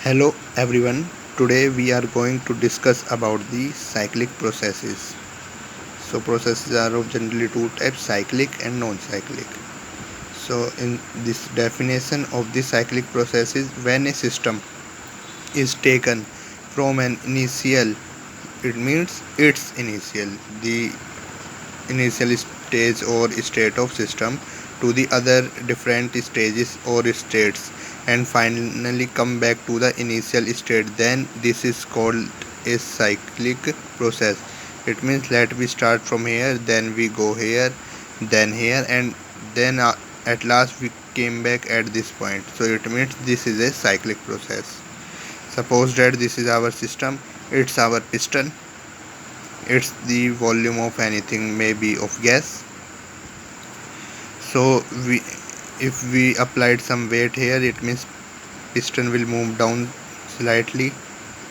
Hello everyone. Today we are going to discuss about the cyclic processes. So processes are of generally two types, cyclic and non-cyclic. So in this definition of the cyclic process is when a system is taken from an initial, it means its initial, the initial stage or state of system to the other different stages or states and finally come back to the initial state, then this is called a cyclic process. It means let we start from here, then we go here, then here, and then at last we came back at this point. So it means this is a cyclic process. Suppose that this is our system, it's our piston, it's the volume of anything, maybe of gas. So we if we applied some weight here, it means piston will move down slightly.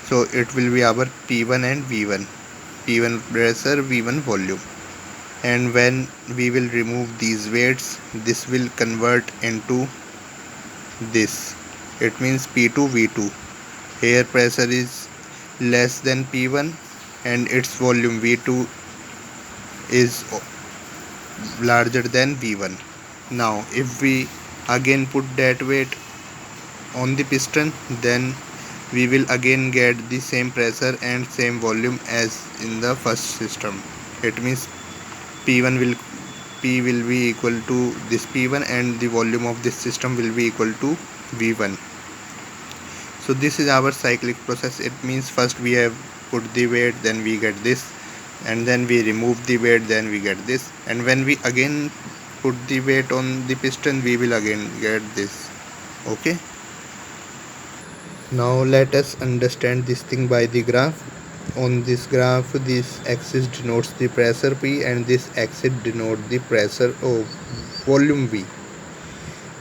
So it will be our P1 and V1, P1 pressure, V1 volume. And when we will remove these weights, this will convert into this. It means P2 V2. Here pressure is less than P1 and its volume V2 is larger than V1. Now if we again put that weight on the piston, then we will again get the same pressure and same volume as in the first system. It means P1 will P will be equal to this P1 and the volume of this system will be equal to V1. So this is our cyclic process. It means first we have put the weight, then we get this, and then we remove the weight, then we get this, and when we again put the weight on the piston, we will again get this. Okay, now let us understand this thing by the graph. On this graph, this axis denotes the pressure P and this axis denotes the pressure of volume V.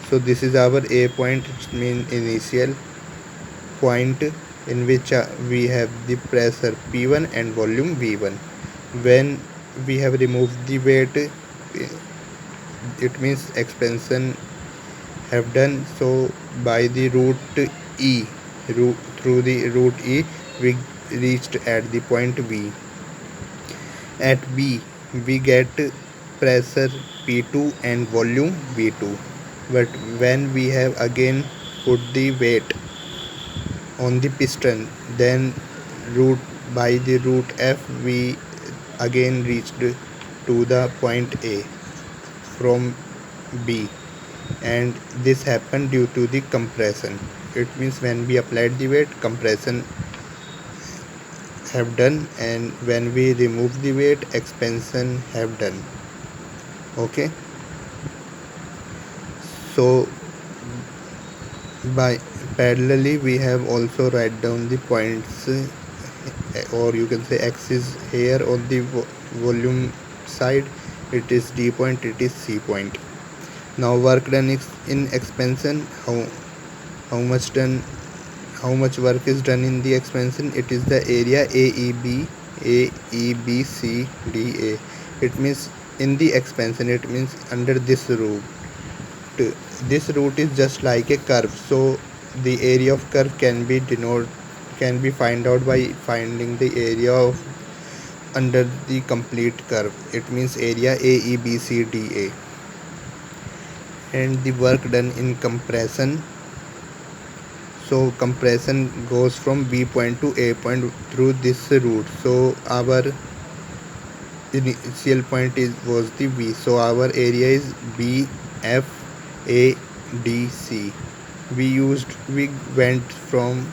So this is our A point, it means initial point in which we have the pressure P1 and volume V1. When we have removed the weight, it means expansion have done. So by the through the root E, we reached at the point B. At B we get pressure P2 and volume V2. But when we have again put the weight on the piston, then by the root F we again reached to the point A from B, and this happened due to the compression. It means when we applied the weight, compression have done, and when we remove the weight, expansion have done. Okay, so by parallelly we have also write down the points, or you can say axis. Here on the volume side it is D point, it is C point. Now work done is in expansion. How much done, how much work is done in the expansion? It is the area AEBCDA. It means in the expansion, it means under this root. This root is just like a curve, so the area of curve can be find out by finding the area of under the complete curve. It means area AEBCDA. And the work done in compression. So compression goes from B point to A point through this route. So our initial point was the V. So our area is BFADC. We went from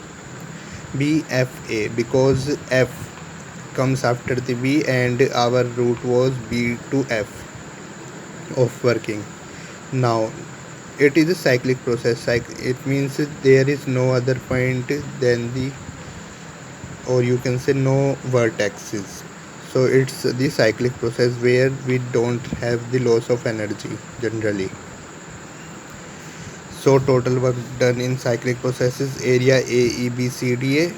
BFA because F comes after the B and our route was B to F of working. Now it is a cyclic process. It means there is no other point than the, or you can say no vertices. So it's the cyclic process where we don't have the loss of energy generally. So total work done in cyclic processes, area AEBCDA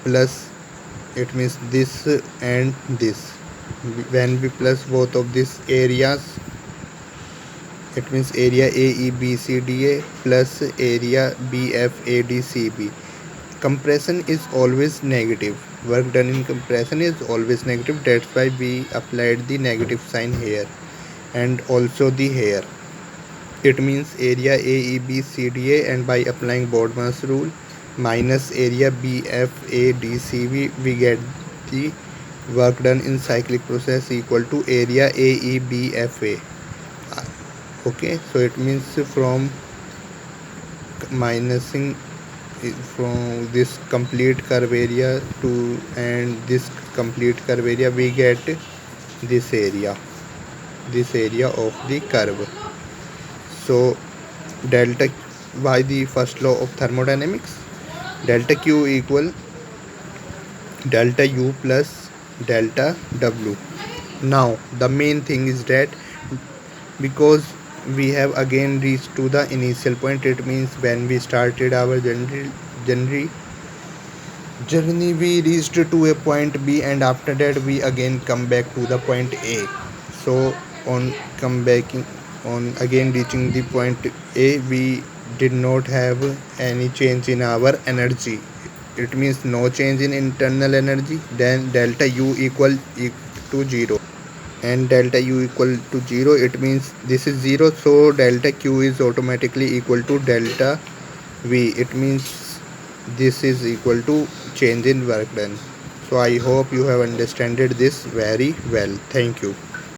plus, it means this and this. When we plus both of these areas, it means area AEBCDA plus area BFADCB. compression is always negative. Work done in compression is always negative. That's why we applied the negative sign here and also the here. It means area AEBCDA, and by applying Boltzmann's rule minus area BFADCB, we get the work done in cyclic process equal to area AEBFA. Okay, so it means from minusing from this complete curve area to and this complete curve area, we get this area of the curve. So delta, by the first law of thermodynamics, delta Q equal delta U plus delta W. Now the main thing is that because we have again reached to the initial point, it means when we started our journey we reached to a point B, and after that we again come back to the point A. So on come back on again reaching the point A, we did not have any change in our energy. It means no change in internal energy. Then delta U equal to 0, and delta U equal to 0, it means this is 0, so delta Q is automatically equal to delta V. It means this is equal to change in work done. So I hope you have understood this very well. Thank you.